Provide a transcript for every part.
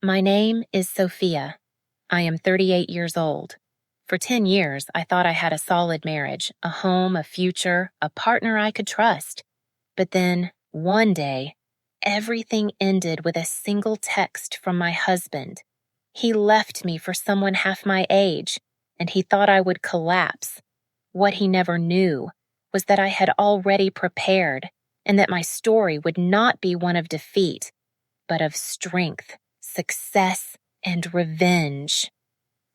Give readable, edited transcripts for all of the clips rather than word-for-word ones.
My name is Sophia. I am 38 years old. For 10 years, I thought I had a solid marriage, a home, a future, a partner I could trust. But then, one day, everything ended with a single text from my husband. He left me for someone half my age, and he thought I would collapse. What he never knew was that I had already prepared, and that my story would not be one of defeat, but of strength, success, and revenge.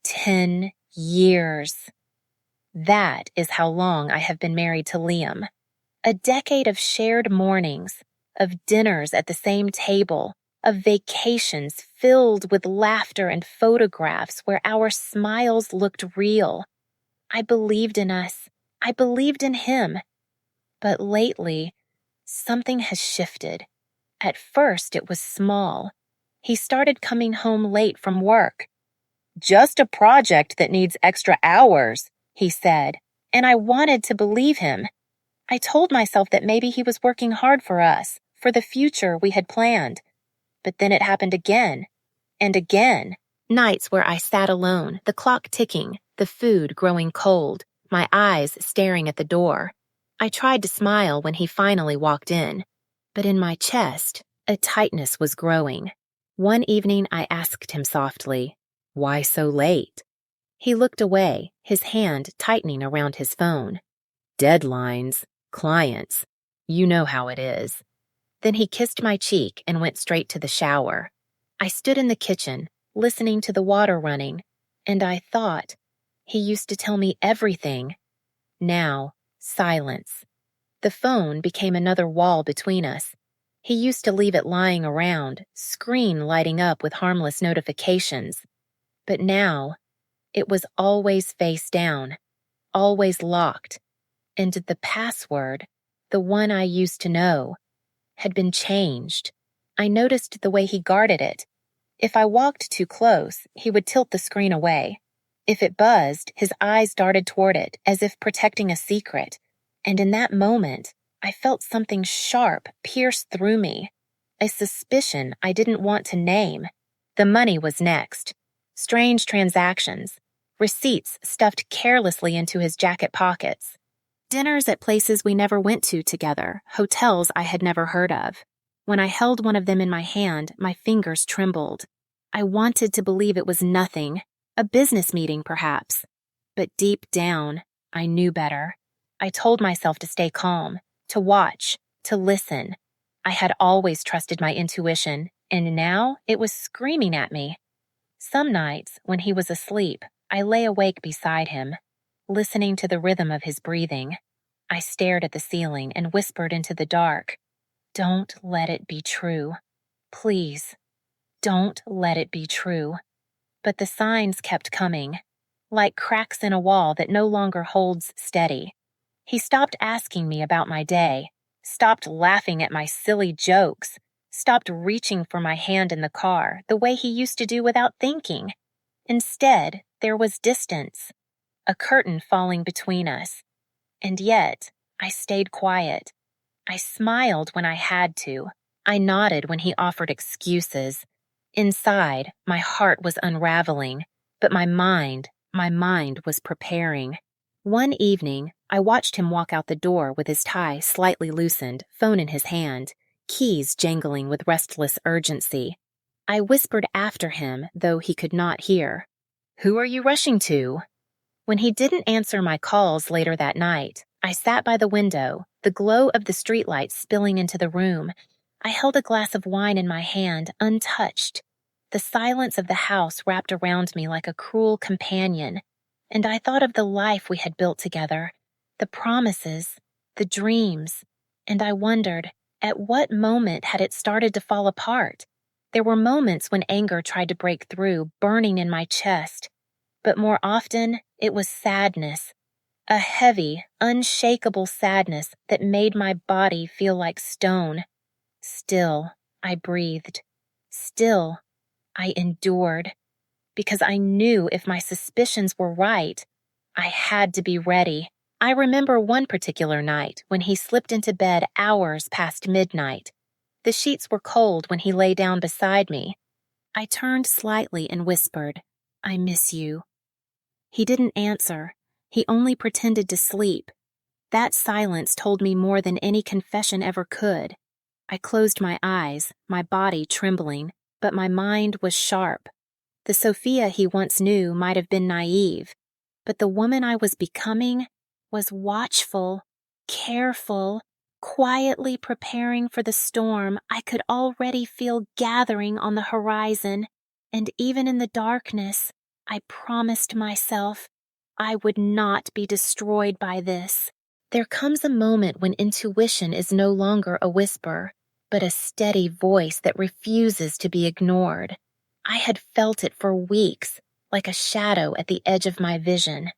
10 years. That is how long I have been married to Liam. A decade of shared mornings, of dinners at the same table, of vacations filled with laughter and photographs where our smiles looked real. I believed in us. I believed in him. But lately, something has shifted. At first, it was small. He started coming home late from work. "Just a project that needs extra hours," he said, and I wanted to believe him. I told myself that maybe he was working hard for us, for the future we had planned. But then it happened again, and again. Nights where I sat alone, the clock ticking, the food growing cold, my eyes staring at the door. I tried to smile when he finally walked in, but in my chest, a tightness was growing. One evening I asked him softly, "Why so late?" He looked away, his hand tightening around his phone. "Deadlines, clients, you know how it is." Then he kissed my cheek and went straight to the shower. I stood in the kitchen, listening to the water running, and I thought, he used to tell me everything. Now, silence. The phone became another wall between us. He used to leave it lying around, screen lighting up with harmless notifications. But now, it was always face down, always locked, and the password, the one I used to know, had been changed. I noticed the way he guarded it. If I walked too close, he would tilt the screen away. If it buzzed, his eyes darted toward it, as if protecting a secret. And in that moment, I felt something sharp pierce through me. A suspicion I didn't want to name. The money was next. Strange transactions. Receipts stuffed carelessly into his jacket pockets. Dinners at places we never went to together, hotels I had never heard of. When I held one of them in my hand, my fingers trembled. I wanted to believe it was nothing, a business meeting perhaps. But deep down, I knew better. I told myself to stay calm, to watch, to listen. I had always trusted my intuition, and now it was screaming at me. Some nights, when he was asleep, I lay awake beside him, listening to the rhythm of his breathing. I stared at the ceiling and whispered into the dark, "Don't let it be true. Please, don't let it be true." But the signs kept coming, like cracks in a wall that no longer holds steady. He stopped asking me about my day, stopped laughing at my silly jokes, stopped reaching for my hand in the car the way he used to do without thinking. Instead, there was distance, a curtain falling between us. And yet, I stayed quiet. I smiled when I had to. I nodded when he offered excuses. Inside, my heart was unraveling, but my mind was preparing. One evening, I watched him walk out the door with his tie slightly loosened, phone in his hand, keys jangling with restless urgency. I whispered after him, though he could not hear, "Who are you rushing to?" When he didn't answer my calls later that night, I sat by the window, the glow of the streetlights spilling into the room. I held a glass of wine in my hand, untouched. The silence of the house wrapped around me like a cruel companion, and I thought of the life we had built together, the promises, the dreams, and I wondered, at what moment had it started to fall apart? There were moments when anger tried to break through, burning in my chest, but more often it was sadness, a heavy, unshakable sadness that made my body feel like stone. Still, I breathed. Still, I endured. Because I knew if my suspicions were right, I had to be ready. I remember one particular night when he slipped into bed hours past midnight. The sheets were cold when he lay down beside me. I turned slightly and whispered, "I miss you." He didn't answer. He only pretended to sleep. That silence told me more than any confession ever could. I closed my eyes, my body trembling, but my mind was sharp. The Sophia he once knew might have been naive, but the woman I was becoming was watchful, careful, quietly preparing for the storm I could already feel gathering on the horizon, and even in the darkness, I promised myself I would not be destroyed by this. There comes a moment when intuition is no longer a whisper, but a steady voice that refuses to be ignored. I had felt it for weeks, like a shadow at the edge of my vision.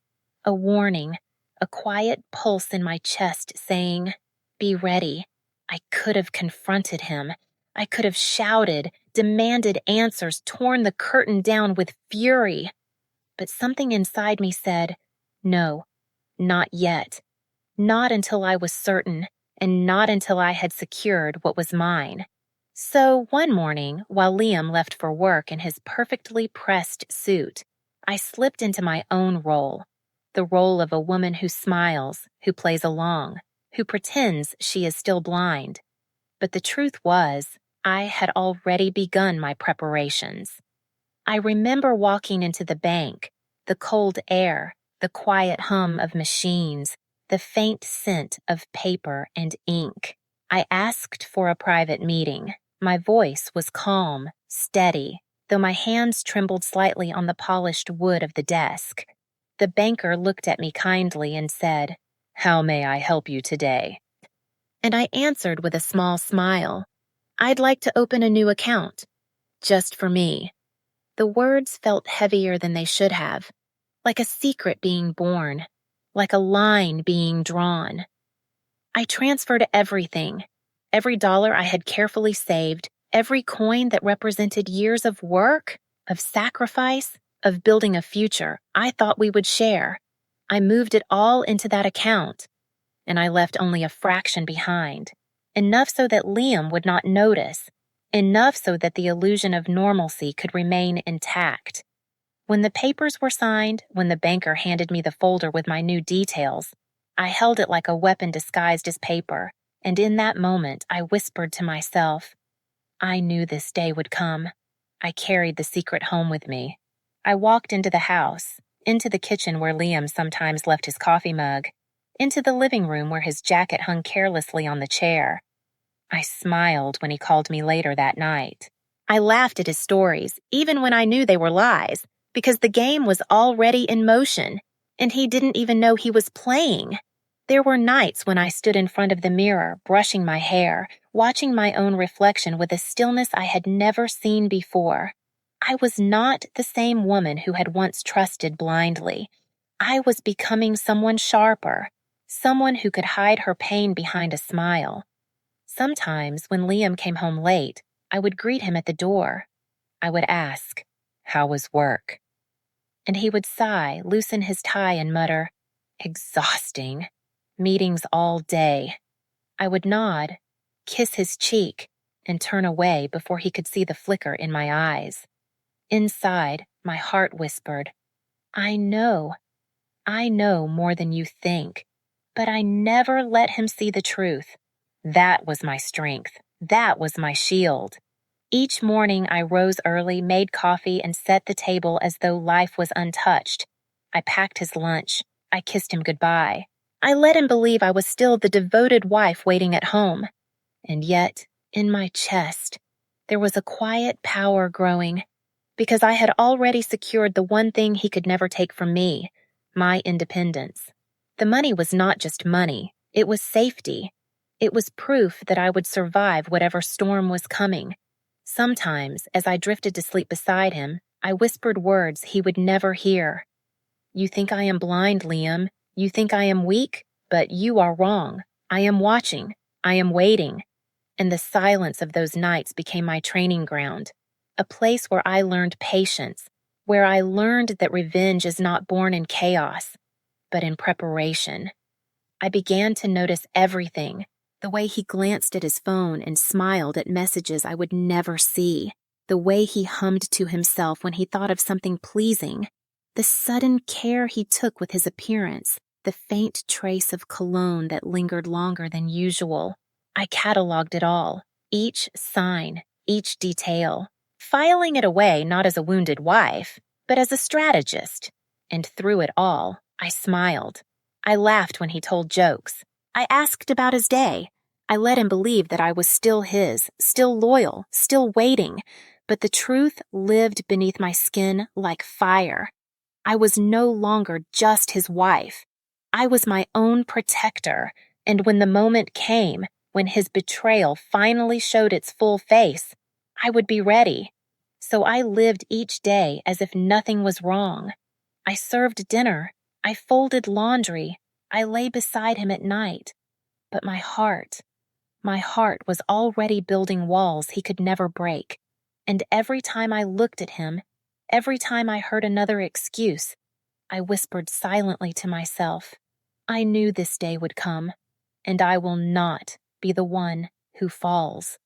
A warning, a quiet pulse in my chest saying, "Be ready." I could have confronted him. I could have shouted, demanded answers, torn the curtain down with fury. But something inside me said, "No, not yet. Not until I was certain, and not until I had secured what was mine." So one morning, while Liam left for work in his perfectly pressed suit, I slipped into my own role, the role of a woman who smiles, who plays along, who pretends she is still blind. But the truth was, I had already begun my preparations. I remember walking into the bank, the cold air, the quiet hum of machines, the faint scent of paper and ink. I asked for a private meeting. My voice was calm, steady, though my hands trembled slightly on the polished wood of the desk. The banker looked at me kindly and said, "How may I help you today?" And I answered with a small smile, "I'd like to open a new account, just for me." The words felt heavier than they should have, like a secret being born, like a line being drawn. I transferred everything, every dollar I had carefully saved, every coin that represented years of work, of sacrifice, of building a future I thought we would share. I moved it all into that account, and I left only a fraction behind, enough so that Liam would not notice, enough so that the illusion of normalcy could remain intact. When the papers were signed, when the banker handed me the folder with my new details, I held it like a weapon disguised as paper, and in that moment I whispered to myself, I knew this day would come. I carried the secret home with me. I walked into the house, into the kitchen where Liam sometimes left his coffee mug, into the living room where his jacket hung carelessly on the chair. I smiled when he called me later that night. I laughed at his stories, even when I knew they were lies, because the game was already in motion, and he didn't even know he was playing. There were nights when I stood in front of the mirror, brushing my hair, watching my own reflection with a stillness I had never seen before. I was not the same woman who had once trusted blindly. I was becoming someone sharper, someone who could hide her pain behind a smile. Sometimes, when Liam came home late, I would greet him at the door. I would ask, "How was work?" And he would sigh, loosen his tie, and mutter, "Exhausting. Meetings all day." I would nod, kiss his cheek, and turn away before he could see the flicker in my eyes. Inside, my heart whispered, I know more than you think." But I never let him see the truth. That was my strength. That was my shield. Each morning I rose early, made coffee, and set the table as though life was untouched. I packed his lunch. I kissed him goodbye. I let him believe I was still the devoted wife waiting at home. And yet, in my chest, there was a quiet power growing, because I had already secured the one thing he could never take from me, my independence. The money was not just money, it was safety. It was proof that I would survive whatever storm was coming. Sometimes, as I drifted to sleep beside him, I whispered words he would never hear. "You think I am blind, Liam. You think I am weak, but you are wrong. I am watching. I am waiting." And the silence of those nights became my training ground, a place where I learned patience, where I learned that revenge is not born in chaos, but in preparation. I began to notice everything, the way he glanced at his phone and smiled at messages I would never see, The way he hummed to himself when he thought of something pleasing, the sudden care he took with his appearance, the faint trace of cologne that lingered longer than usual. I cataloged it all, each sign, each detail, filing it away not as a wounded wife, but as a strategist. And through it all, I smiled. I laughed when he told jokes. I asked about his day. I let him believe that I was still his, still loyal, still waiting, but the truth lived beneath my skin like fire. I was no longer just his wife. I was my own protector, and when the moment came, when his betrayal finally showed its full face, I would be ready. So I lived each day as if nothing was wrong. I served dinner. I folded laundry. I lay beside him at night. But my heart was already building walls he could never break. And every time I looked at him, every time I heard another excuse, I whispered silently to myself, I knew this day would come, and I will not be the one who falls.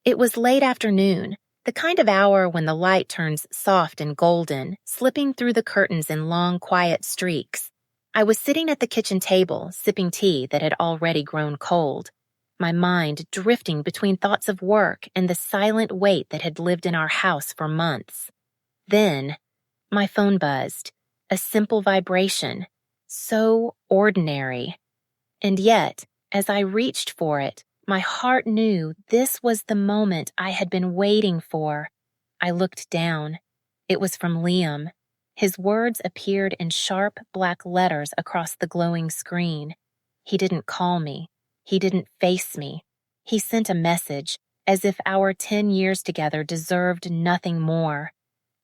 It was late afternoon, the kind of hour when the light turns soft and golden, slipping through the curtains in long, quiet streaks. I was sitting at the kitchen table, sipping tea that had already grown cold, my mind drifting between thoughts of work and the silent weight that had lived in our house for months. Then, my phone buzzed, a simple vibration, so ordinary. And yet, as I reached for it, my heart knew this was the moment I had been waiting for. I looked down. It was from Liam. His words appeared in sharp black letters across the glowing screen. He didn't call me. He didn't face me. He sent a message, as if our 10 years together deserved nothing more.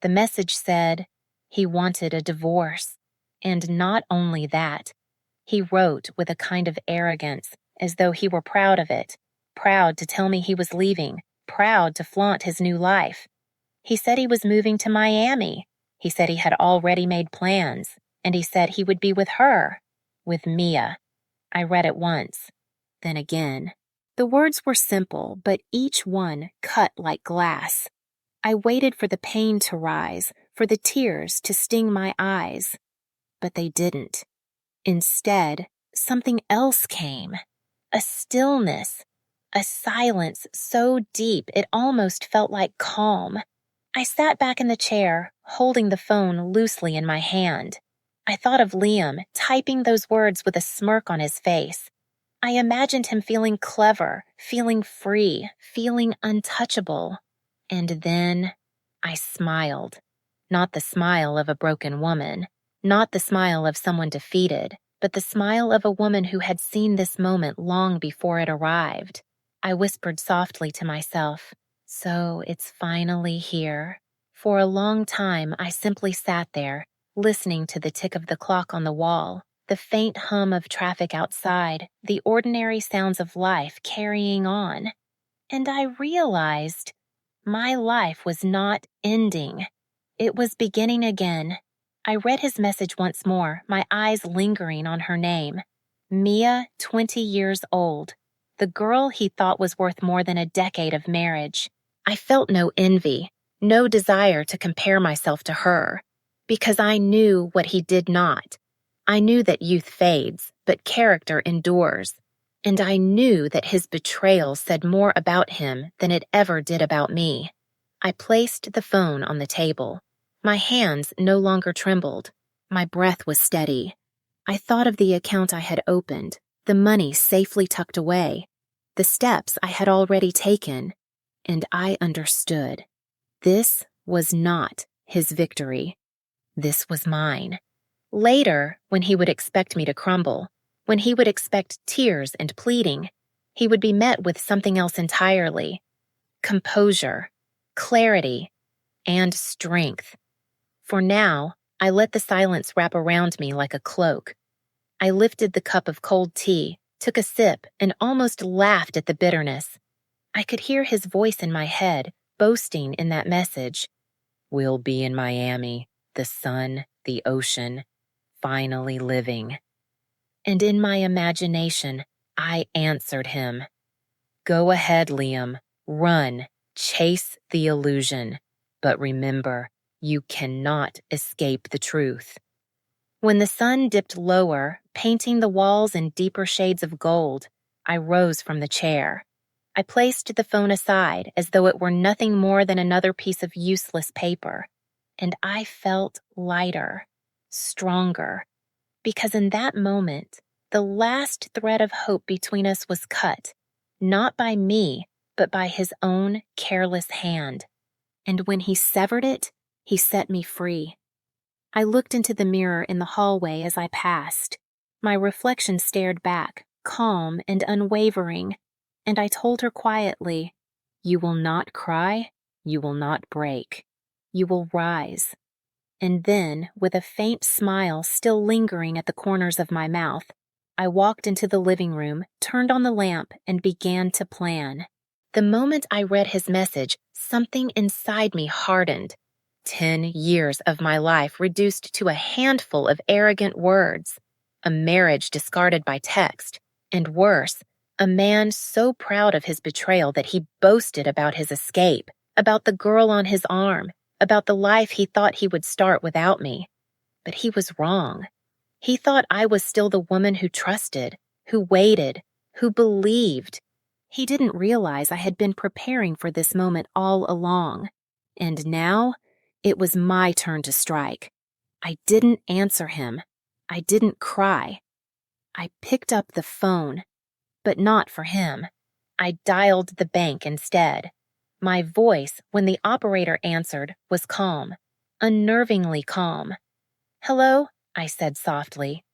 The message said he wanted a divorce. And not only that, he wrote with a kind of arrogance, as though he were proud of it, proud to tell me he was leaving, proud to flaunt his new life. He said he was moving to Miami. He said he had already made plans, and he said he would be with her, with Mia. I read it once, then again. The words were simple, but each one cut like glass. I waited for the pain to rise, for the tears to sting my eyes, but they didn't. Instead, something else came. A stillness, a silence so deep it almost felt like calm. I sat back in the chair, holding the phone loosely in my hand. I thought of Liam typing those words with a smirk on his face. I imagined him feeling clever, feeling free, feeling untouchable. And then I smiled. Not the smile of a broken woman, not the smile of someone defeated, but the smile of a woman who had seen this moment long before it arrived. I whispered softly to myself, so it's finally here. For a long time, I simply sat there, listening to the tick of the clock on the wall, the faint hum of traffic outside, the ordinary sounds of life carrying on. And I realized my life was not ending. It was beginning again. I read his message once more, my eyes lingering on her name. Mia, 20 years old. The girl he thought was worth more than a decade of marriage. I felt no envy, no desire to compare myself to her, because I knew what he did not. I knew that youth fades, but character endures. And I knew that his betrayal said more about him than it ever did about me. I placed the phone on the table. My hands no longer trembled. My breath was steady. I thought of the account I had opened, the money safely tucked away, the steps I had already taken, and I understood. This was not his victory. This was mine. Later, when he would expect me to crumble, when he would expect tears and pleading, he would be met with something else entirely. Composure, clarity, and strength. For now, I let the silence wrap around me like a cloak. I lifted the cup of cold tea, took a sip, and almost laughed at the bitterness. I could hear his voice in my head, boasting in that message. We'll be in Miami, the sun, the ocean, finally living. And in my imagination, I answered him. Go ahead, Liam. Run. Chase the illusion. But remember, you cannot escape the truth. When the sun dipped lower, painting the walls in deeper shades of gold, I rose from the chair. I placed the phone aside as though it were nothing more than another piece of useless paper, and I felt lighter, stronger, because in that moment, the last thread of hope between us was cut, not by me, but by his own careless hand. And when he severed it, he set me free. I looked into the mirror in the hallway as I passed. My reflection stared back, calm and unwavering, and I told her quietly, "You will not cry, you will not break. You will rise." And then, with a faint smile still lingering at the corners of my mouth, I walked into the living room, turned on the lamp, and began to plan. The moment I read his message, something inside me hardened. 10 years of my life reduced to a handful of arrogant words, a marriage discarded by text, and worse, a man so proud of his betrayal that he boasted about his escape, about the girl on his arm, about the life he thought he would start without me. But he was wrong. He thought I was still the woman who trusted, who waited, who believed. He didn't realize I had been preparing for this moment all along. And now, it was my turn to strike. I didn't answer him. I didn't cry. I picked up the phone, but not for him. I dialed the bank instead. My voice, when the operator answered, was calm, unnervingly calm. "Hello," I said softly.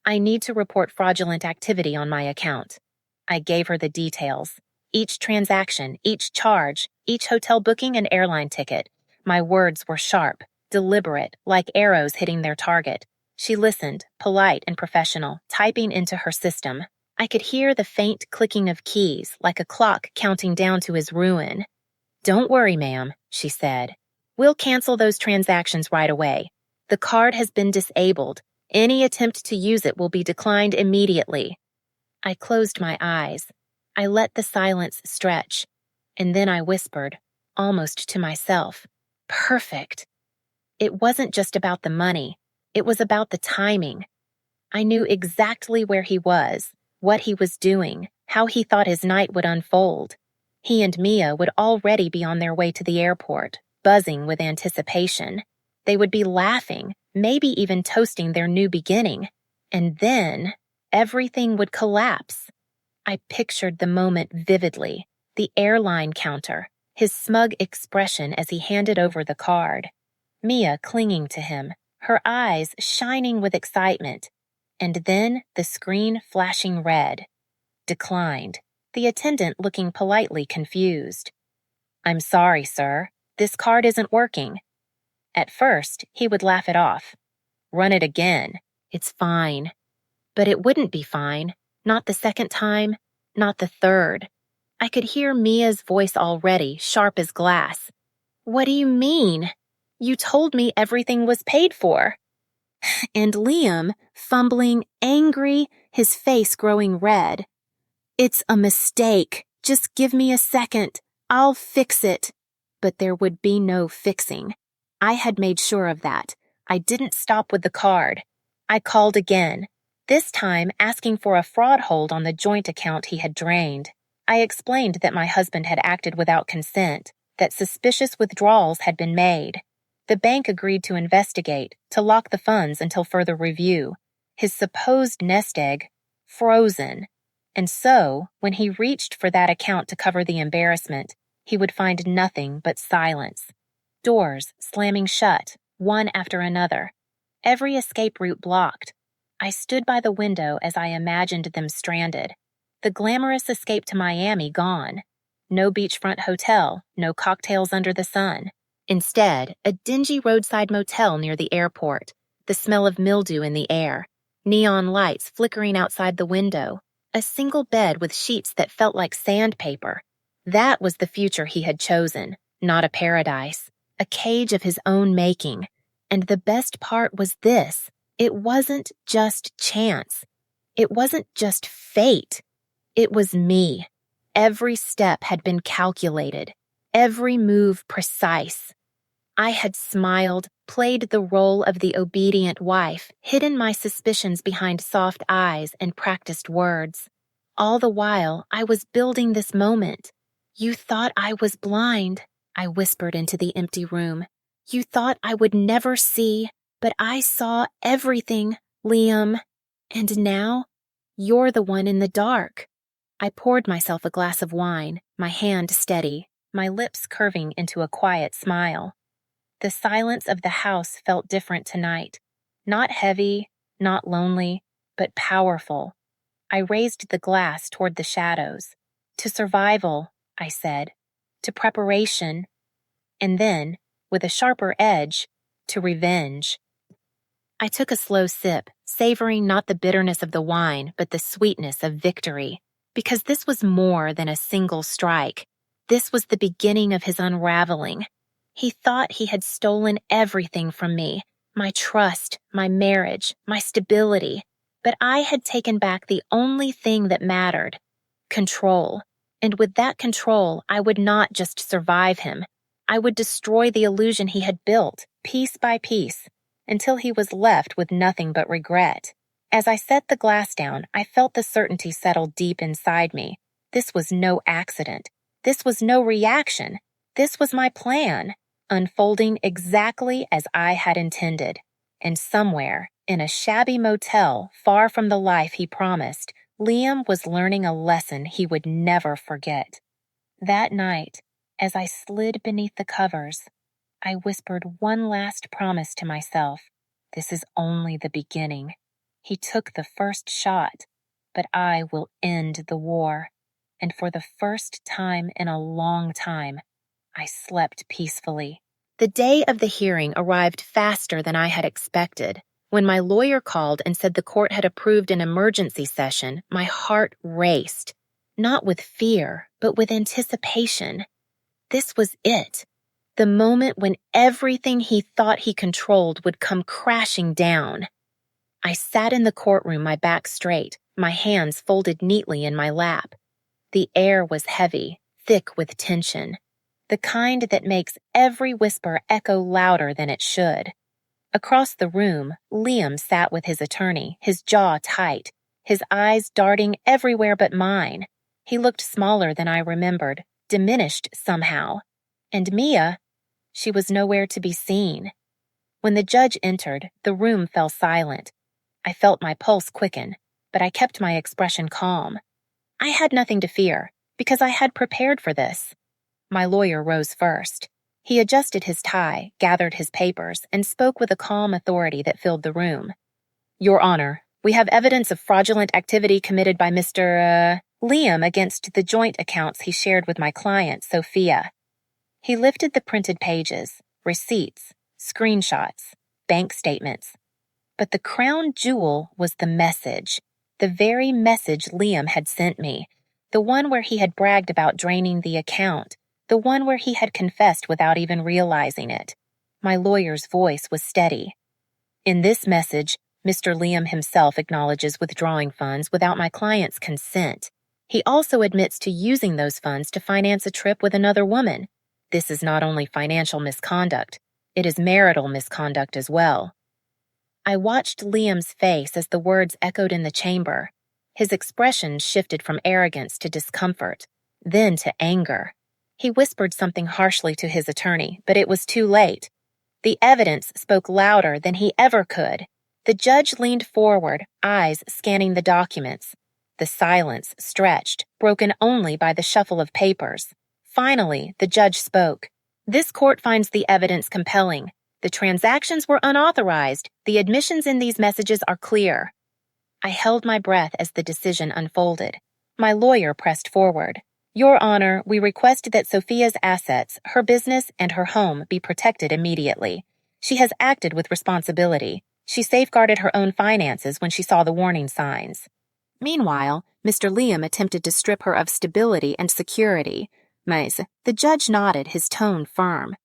"I need to report fraudulent activity on my account." I gave her the details. Each transaction, each charge, each hotel booking and airline ticket. My words were sharp, deliberate, like arrows hitting their target. She listened, polite and professional, typing into her system. I could hear the faint clicking of keys, like a clock counting down to his ruin. "Don't worry, ma'am," she said. "We'll cancel those transactions right away. The card has been disabled. Any attempt to use it will be declined immediately." I closed my eyes. I let the silence stretch. And then I whispered, almost to myself, "Perfect." It wasn't just about the money. It was about the timing. I knew exactly where he was, what he was doing, how he thought his night would unfold. He and Mia would already be on their way to the airport, buzzing with anticipation. They would be laughing, maybe even toasting their new beginning. And then, everything would collapse. I pictured the moment vividly, the airline counter, his smug expression as he handed over the card. Mia clinging to him, her eyes shining with excitement. And then the screen flashing red. Declined, the attendant looking politely confused. "I'm sorry, sir. This card isn't working." At first, he would laugh it off. "Run it again. It's fine." But it wouldn't be fine. Not the second time. Not the third. I could hear Mia's voice already, sharp as glass. "What do you mean? You told me everything was paid for." And Liam, fumbling, angry, his face growing red. "It's a mistake. Just give me a second. I'll fix it." But there would be no fixing. I had made sure of that. I didn't stop with the card. I called again, this time asking for a fraud hold on the joint account he had drained. I explained that my husband had acted without consent, that suspicious withdrawals had been made. The bank agreed to investigate, to lock the funds until further review. His supposed nest egg, frozen. And so, when he reached for that account to cover the embarrassment, he would find nothing but silence. Doors slamming shut, one after another. Every escape route blocked. I stood by the window as I imagined them stranded. The glamorous escape to Miami gone. No beachfront hotel, no cocktails under the sun. Instead, a dingy roadside motel near the airport, the smell of mildew in the air, neon lights flickering outside the window, a single bed with sheets that felt like sandpaper. That was the future he had chosen, not a paradise, a cage of his own making. And the best part was this: it wasn't just chance. It wasn't just fate. It was me. every step had been calculated, every move precise. I had smiled, played the role of the obedient wife, hidden my suspicions behind soft eyes and practiced words. All the while, I was building this moment. "You thought I was blind," I whispered into the empty room. "You thought I would never see, but I saw everything, Liam. And now, you're the one in the dark." I poured myself a glass of wine, my hand steady, my lips curving into a quiet smile. The silence of the house felt different tonight. Not heavy, not lonely, but powerful. I raised the glass toward the shadows. "To survival," I said. "To preparation." And then, with a sharper edge, "to revenge." I took a slow sip, savoring not the bitterness of the wine, but the sweetness of victory. Because this was more than a single strike. This was the beginning of his unraveling. He thought he had stolen everything from me, my trust, my marriage, my stability. But I had taken back the only thing that mattered: control. And with that control, I would not just survive him. I would destroy the illusion he had built, piece by piece, until he was left with nothing but regret. As I set the glass down, I felt the certainty settle deep inside me. This was no accident. This was no reaction. This was my plan, unfolding exactly as I had intended. And somewhere, in a shabby motel far from the life he promised, Liam was learning a lesson he would never forget. That night, as I slid beneath the covers, I whispered one last promise to myself. This is only the beginning. He took the first shot, but I will end the war. And for the first time in a long time, I slept peacefully. The day of the hearing arrived faster than I had expected. When my lawyer called and said the court had approved an emergency session, my heart raced. Not with fear, but with anticipation. This was it. The moment when everything he thought he controlled would come crashing down. I sat in the courtroom, my back straight, my hands folded neatly in my lap. The air was heavy, thick with tension, the kind that makes every whisper echo louder than it should. Across the room, Liam sat with his attorney, his jaw tight, his eyes darting everywhere but mine. He looked smaller than I remembered, diminished somehow. And Mia, she was nowhere to be seen. When the judge entered, the room fell silent. I felt my pulse quicken, but I kept my expression calm. I had nothing to fear, because I had prepared for this. My lawyer rose first. He adjusted his tie, gathered his papers, and spoke with a calm authority that filled the room. "Your Honor, we have evidence of fraudulent activity committed by Mr. Liam against the joint accounts he shared with my client, Sophia." He lifted the printed pages, receipts, screenshots, bank statements. But the crown jewel was the message, the very message Liam had sent me, the one where he had bragged about draining the account, the one where he had confessed without even realizing it. My lawyer's voice was steady. "In this message, Mr. Liam himself acknowledges withdrawing funds without my client's consent. He also admits to using those funds to finance a trip with another woman. This is not only financial misconduct, it is marital misconduct as well." I watched Liam's face as the words echoed in the chamber. His expression shifted from arrogance to discomfort, then to anger. He whispered something harshly to his attorney, but it was too late. The evidence spoke louder than he ever could. The judge leaned forward, eyes scanning the documents. The silence stretched, broken only by the shuffle of papers. Finally, the judge spoke. "This court finds the evidence compelling. The transactions were unauthorized. The admissions in these messages are clear." I held my breath as the decision unfolded. My lawyer pressed forward. "Your Honor, we request that Sophia's assets, her business, and her home be protected immediately. She has acted with responsibility. She safeguarded her own finances when she saw the warning signs." Meanwhile, Mr. Liam attempted to strip her of stability and security. Mais, the judge nodded, his tone firm.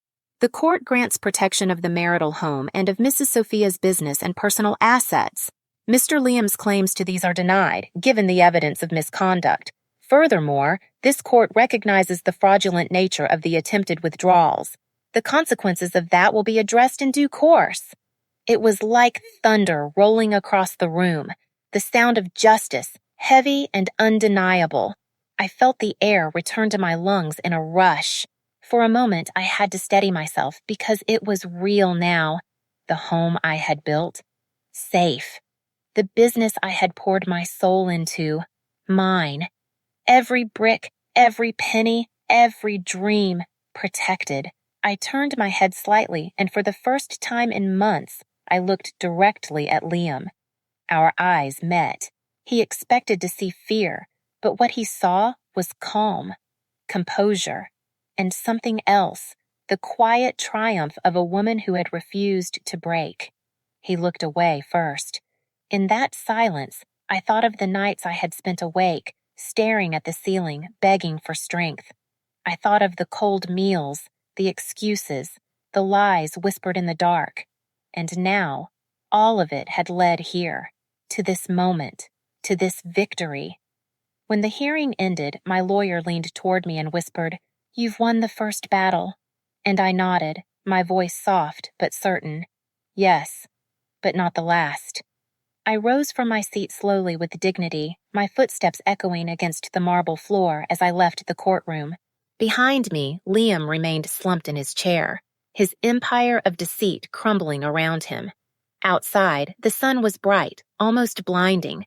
"The court grants protection of the marital home and of Mrs. Sophia's business and personal assets. Mr. Liam's claims to these are denied, given the evidence of misconduct. Furthermore, This court recognizes the fraudulent nature of the attempted withdrawals. The consequences of that will be addressed in due course." It was like thunder rolling across the room, the sound of justice, heavy and undeniable. I felt the air return to my lungs in a rush. For a moment, I had to steady myself because it was real now. The home I had built, safe. The business I had poured my soul into, mine. Every brick, every penny, every dream, protected. I turned my head slightly, and for the first time in months, I looked directly at Liam. Our eyes met. He expected to see fear, but what he saw was calm, composure, and something else, the quiet triumph of a woman who had refused to break. He looked away first. In that silence, I thought of the nights I had spent awake, staring at the ceiling, begging for strength. I thought of the cold meals, the excuses, the lies whispered in the dark. And now, all of it had led here, to this moment, to this victory. When the hearing ended, my lawyer leaned toward me and whispered, "You've won the first battle." And I nodded, my voice soft but certain. Yes, but not the last. I rose from my seat slowly with dignity, my footsteps echoing against the marble floor as I left the courtroom. Behind me, Liam remained slumped in his chair, his empire of deceit crumbling around him. Outside, the sun was bright, almost blinding.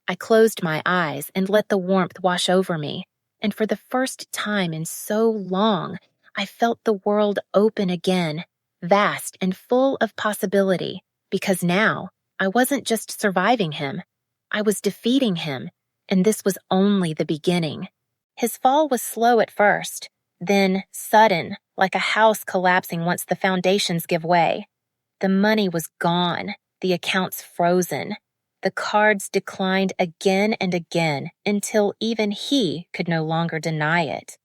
I closed my eyes and let the warmth wash over me, and for the first time in so long, I felt the world open again, vast and full of possibility, because now I wasn't just surviving him, I was defeating him, and this was only the beginning. His fall was slow at first, then sudden, like a house collapsing once the foundations give way. The money was gone, the accounts frozen. The cards declined again and again until even he could no longer deny it.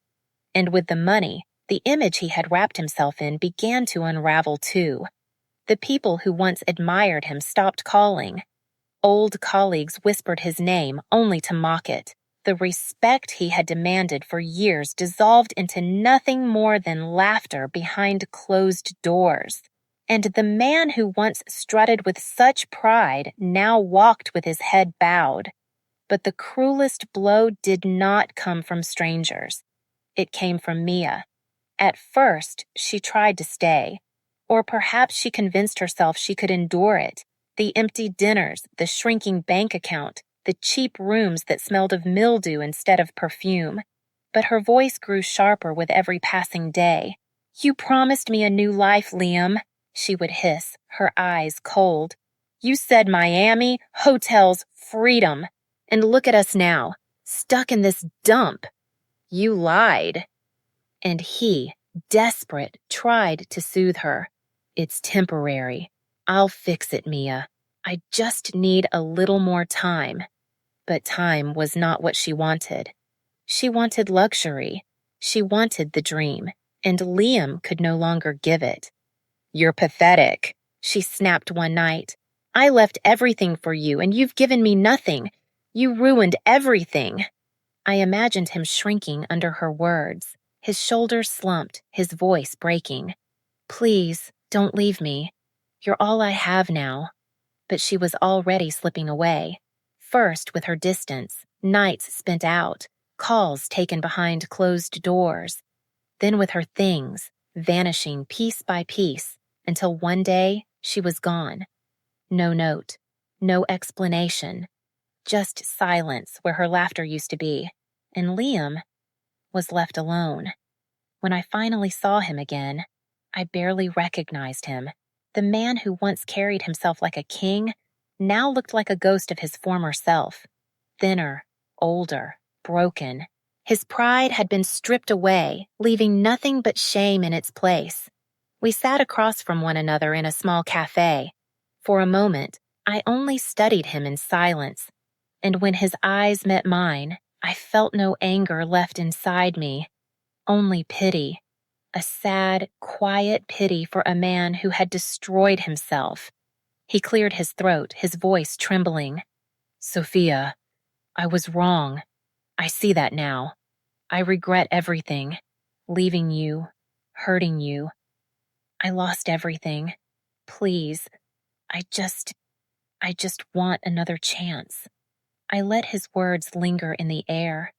And with the money, the image he had wrapped himself in began to unravel too. The people who once admired him stopped calling. Old colleagues whispered his name only to mock it. The respect he had demanded for years dissolved into nothing more than laughter behind closed doors. And the man who once strutted with such pride now walked with his head bowed. But the cruelest blow did not come from strangers. It came from Mia. At first, she tried to stay. Or perhaps she convinced herself she could endure it. The empty dinners, the shrinking bank account, the cheap rooms that smelled of mildew instead of perfume. But her voice grew sharper with every passing day. "You promised me a new life, Liam," she would hiss, her eyes cold. "You said Miami, hotels, freedom. And look at us now, stuck in this dump. You lied." And he, desperate, tried to soothe her. "It's temporary. I'll fix it, Mia. I just need a little more time." But time was not what she wanted. She wanted luxury. She wanted the dream, and Liam could no longer give it. "You're pathetic," she snapped one night. "I left everything for you, and you've given me nothing. You ruined everything." I imagined him shrinking under her words, his shoulders slumped, his voice breaking. "Please, don't leave me. You're all I have now." But she was already slipping away. First with her distance, nights spent out, calls taken behind closed doors. Then with her things, vanishing piece by piece, until one day she was gone. No note, no explanation, just silence where her laughter used to be, and Liam was left alone. When I finally saw him again, I barely recognized him. The man who once carried himself like a king now looked like a ghost of his former self. Thinner, older, broken. His pride had been stripped away, leaving nothing but shame in its place. We sat across from one another in a small cafe. For a moment, I only studied him in silence. And when his eyes met mine, I felt no anger left inside me, only pity. A sad, quiet pity for a man who had destroyed himself. He cleared his throat, his voice trembling. "Sophia, I was wrong. I see that now. I regret everything. Leaving you, hurting you. I lost everything. Please, I just want another chance. I let his words linger in the air.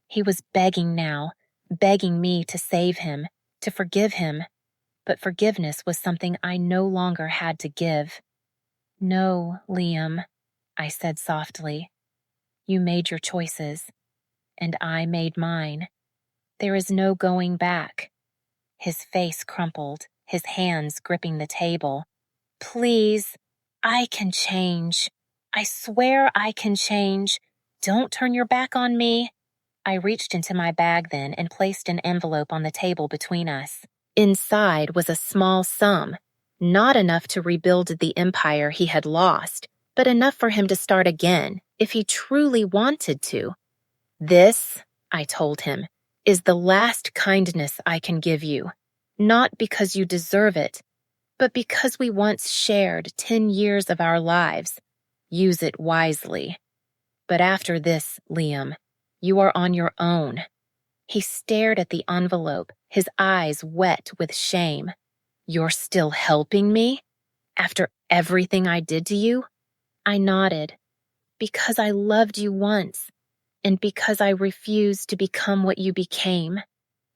He was begging now, begging me to save him, to forgive him. But forgiveness was something I no longer had to give. No, Liam, I said softly. You made your choices, and I made mine. There is no going back. His face crumpled, his hands gripping the table. Please, I can change. I swear I can change. Don't turn your back on me. I reached into my bag then and placed an envelope on the table between us. Inside was a small sum, not enough to rebuild the empire he had lost, but enough for him to start again if he truly wanted to. This, I told him, is the last kindness I can give you, not because you deserve it, but because we once shared 10 years of our lives. Use it wisely. But after this, Liam, you are on your own. He stared at the envelope, his eyes wet with shame. You're still helping me? After everything I did to you? I nodded. Because I loved you once, and because I refused to become what you became.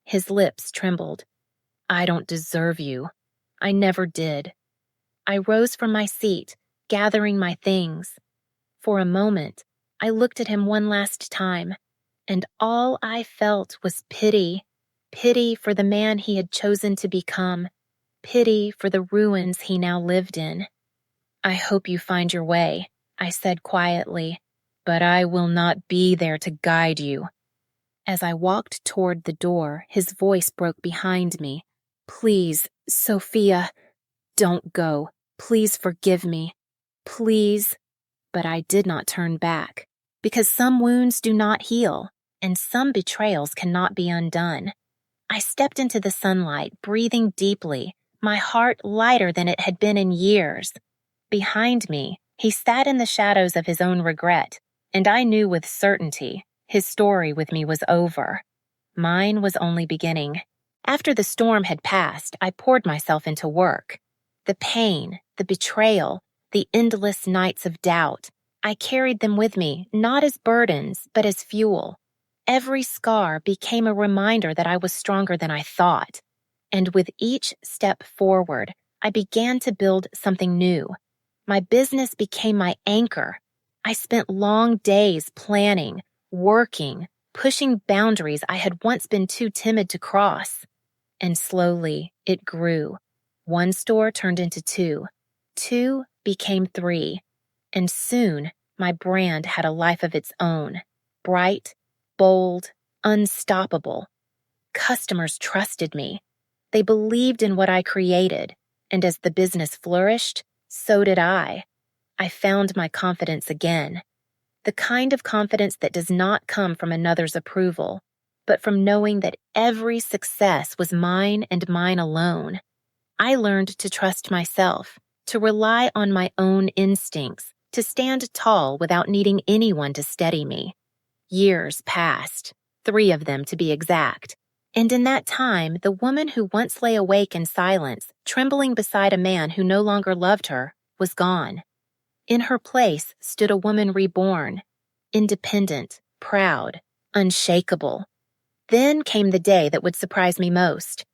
His lips trembled. I don't deserve you. I never did. I rose from my seat, gathering my things. For a moment, I looked at him one last time, and all I felt was pity. Pity for the man he had chosen to become. Pity for the ruins he now lived in. I hope you find your way, I said quietly, but I will not be there to guide you. As I walked toward the door, his voice broke behind me. Please, Sophia, don't go. Please forgive me. Please. But I did not turn back, because some wounds do not heal, and some betrayals cannot be undone. I stepped into the sunlight, breathing deeply, my heart lighter than it had been in years. Behind me, he sat in the shadows of his own regret, and I knew with certainty his story with me was over. Mine was only beginning. After the storm had passed, I poured myself into work. The pain, the betrayal, the endless nights of doubt, I carried them with me, not as burdens, but as fuel. Every scar became a reminder that I was stronger than I thought. And with each step forward, I began to build something new. My business became my anchor. I spent long days planning, working, pushing boundaries I had once been too timid to cross. And slowly, it grew. One store turned into two. Two became three. And soon, my brand had a life of its own. Bright, bold, unstoppable. Customers trusted me. They believed in what I created. And as the business flourished, so did I. I found my confidence again. The kind of confidence that does not come from another's approval, but from knowing that every success was mine and mine alone. I learned to trust myself, to rely on my own instincts, to stand tall without needing anyone to steady me. Years passed, 3 of them to be exact. And in that time, the woman who once lay awake in silence, trembling beside a man who no longer loved her, was gone. In her place stood a woman reborn, independent, proud, unshakable. Then came the day that would surprise me most.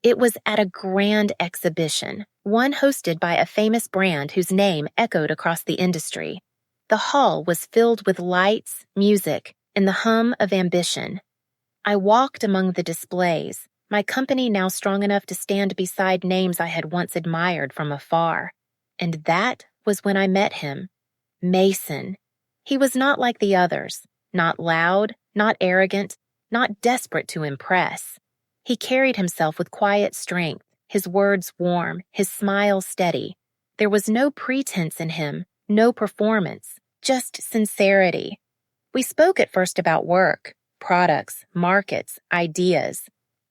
It was at a grand exhibition, one hosted by a famous brand whose name echoed across the industry. The hall was filled with lights, music, and the hum of ambition. I walked among the displays, my company now strong enough to stand beside names I had once admired from afar. And that was when I met him. Mason. He was not like the others, not loud, not arrogant, not desperate to impress. He carried himself with quiet strength, his words warm, his smile steady. There was no pretense in him, no performance, just sincerity. We spoke at first about work, products, markets, ideas.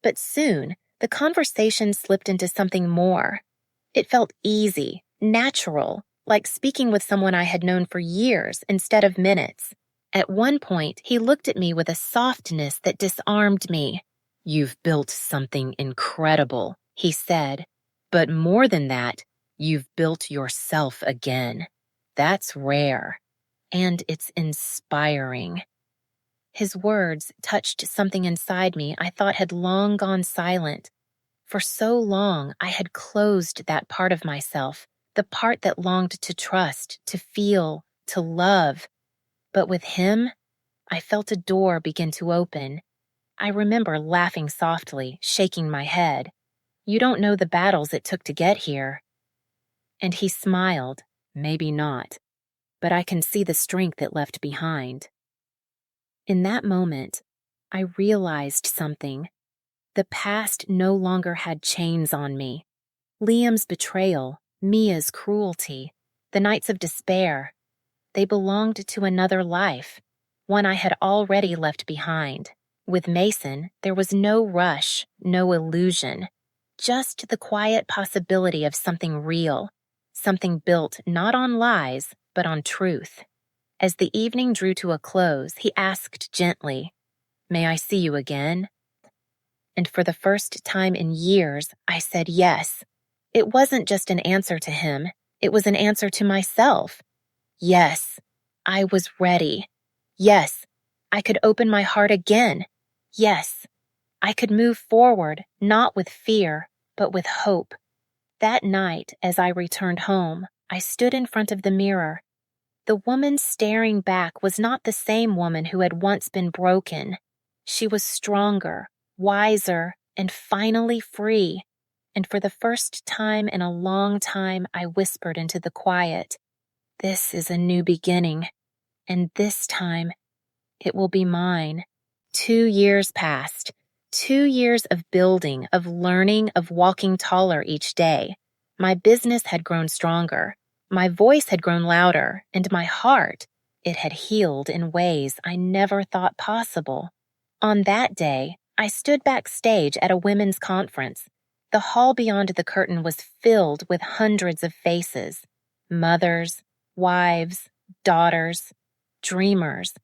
But soon, the conversation slipped into something more. It felt easy, natural, like speaking with someone I had known for years instead of minutes. At one point, he looked at me with a softness that disarmed me. "You've built something incredible," he said. "But more than that, you've built yourself again. That's rare. And it's inspiring." His words touched something inside me I thought had long gone silent. For so long, I had closed that part of myself, the part that longed to trust, to feel, to love. But with him, I felt a door begin to open. I remember laughing softly, shaking my head. "You don't know the battles it took to get here." And he smiled. "Maybe not, but I can see the strength it left behind." In that moment, I realized something. The past no longer had chains on me. Liam's betrayal, Mia's cruelty, the nights of despair, they belonged to another life, one I had already left behind. With Mason, there was no rush, no illusion, just the quiet possibility of something real, something built not on lies, but on truth. As the evening drew to a close, he asked gently, "May I see you again?" And for the first time in years, I said yes. It wasn't just an answer to him, it was an answer to myself. Yes, I was ready. Yes, I could open my heart again. Yes, I could move forward, not with fear, but with hope. That night, as I returned home, I stood in front of the mirror. The woman staring back was not the same woman who had once been broken. She was stronger, wiser, and finally free. And for the first time in a long time, I whispered into the quiet, "This is a new beginning, and this time it will be mine." 2 years passed. 2 years of building, of learning, of walking taller each day. My business had grown stronger. My voice had grown louder, and my heart, it had healed in ways I never thought possible. On that day, I stood backstage at a women's conference. The hall beyond the curtain was filled with hundreds of faces. Mothers, wives, daughters, dreamers.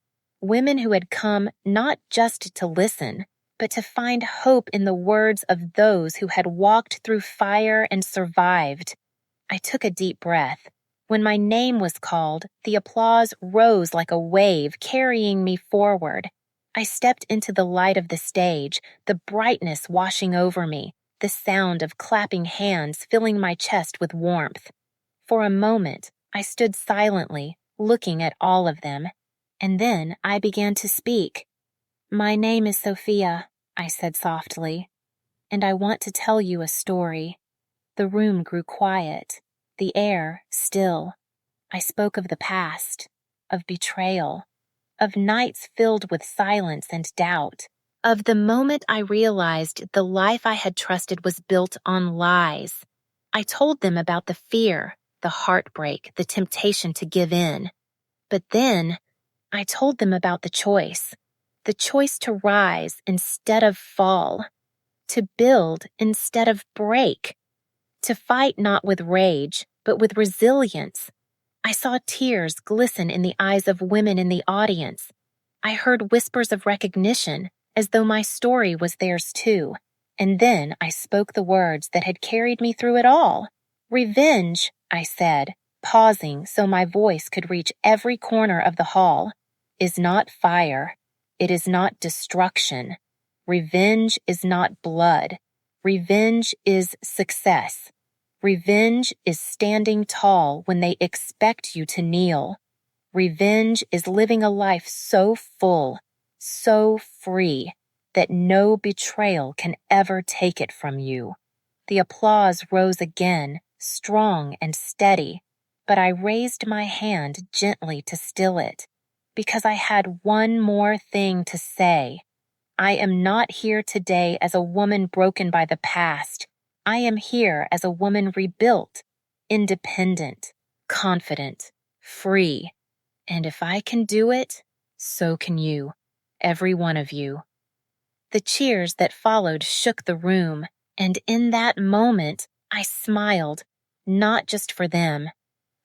Women who had come not just to listen, but to find hope in the words of those who had walked through fire and survived. I took a deep breath. When my name was called, the applause rose like a wave, carrying me forward. I stepped into the light of the stage, the brightness washing over me, the sound of clapping hands filling my chest with warmth. For a moment, I stood silently, looking at all of them. And then I began to speak. "My name is Sophia," I said softly, "and I want to tell you a story." The room grew quiet, the air still. I spoke of the past, of betrayal, of nights filled with silence and doubt, of the moment I realized the life I had trusted was built on lies. I told them about the fear, the heartbreak, the temptation to give in. But then, I told them about the choice to rise instead of fall, to build instead of break, to fight not with rage, but with resilience. I saw tears glisten in the eyes of women in the audience. I heard whispers of recognition, as though my story was theirs too. And then I spoke the words that had carried me through it all. "Revenge," I said, pausing so my voice could reach every corner of the hall, "is not fire. It is not destruction. Revenge is not blood. Revenge is success. Revenge is standing tall when they expect you to kneel. Revenge is living a life so full, so free, that no betrayal can ever take it from you." The applause rose again, strong and steady, but I raised my hand gently to still it, because I had one more thing to say. I am not here today as a woman broken by the past. I am here as a woman rebuilt, independent, confident, free. And if I can do it, so can you, every one of you. The cheers that followed shook the room, and in that moment, I smiled, not just for them,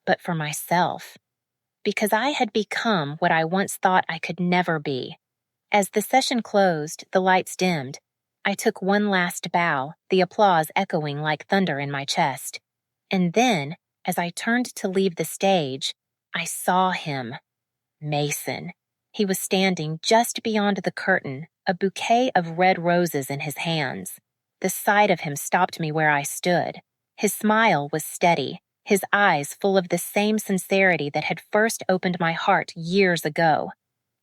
but for myself. because I had become what I once thought I could never be. As the session closed, the lights dimmed. I took one last bow, the applause echoing like thunder in my chest. And then, as I turned to leave the stage, I saw him. Mason. He was standing just beyond the curtain, a bouquet of red roses in his hands. The sight of him stopped me where I stood. His smile was steady, his eyes full of the same sincerity that had first opened my heart years ago.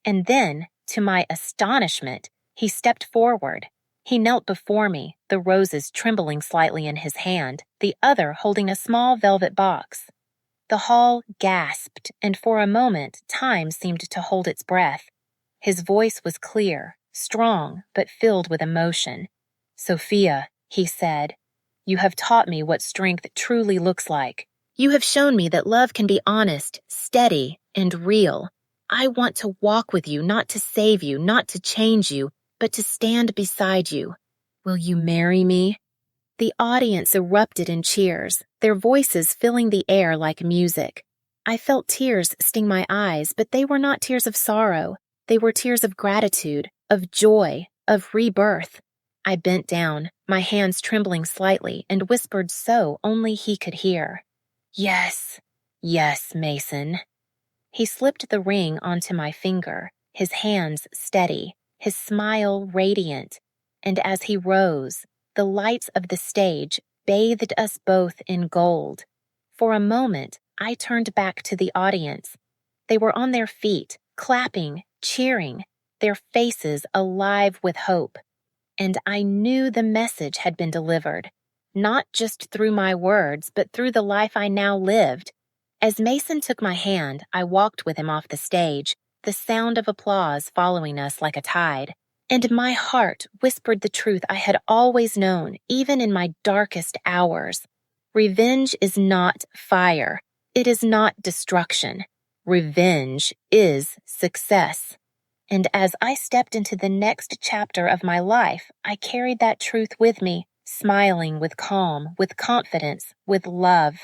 And then, to my astonishment, he stepped forward. He knelt before me, the roses trembling slightly in his hand, the other holding a small velvet box. The hall gasped, and for a moment time seemed to hold its breath. His voice was clear, strong, but filled with emotion. "Sophia," he said, "you have taught me what strength truly looks like. You have shown me that love can be honest, steady, and real. I want to walk with you, not to save you, not to change you, but to stand beside you. Will you marry me?" The audience erupted in cheers, their voices filling the air like music. I felt tears sting my eyes, but they were not tears of sorrow. They were tears of gratitude, of joy, of rebirth. I bent down, my hands trembling slightly, and whispered so only he could hear. "Yes, yes, Mason." He slipped the ring onto my finger, his hands steady, his smile radiant, and as he rose, the lights of the stage bathed us both in gold. For a moment, I turned back to the audience. They were on their feet, clapping, cheering, their faces alive with hope. And I knew the message had been delivered, not just through my words, but through the life I now lived. As Mason took my hand, I walked with him off the stage, the sound of applause following us like a tide. And my heart whispered the truth I had always known, even in my darkest hours. Revenge is not fire. It is not destruction. Revenge is success. And as I stepped into the next chapter of my life, I carried that truth with me, smiling with calm, with confidence, with love.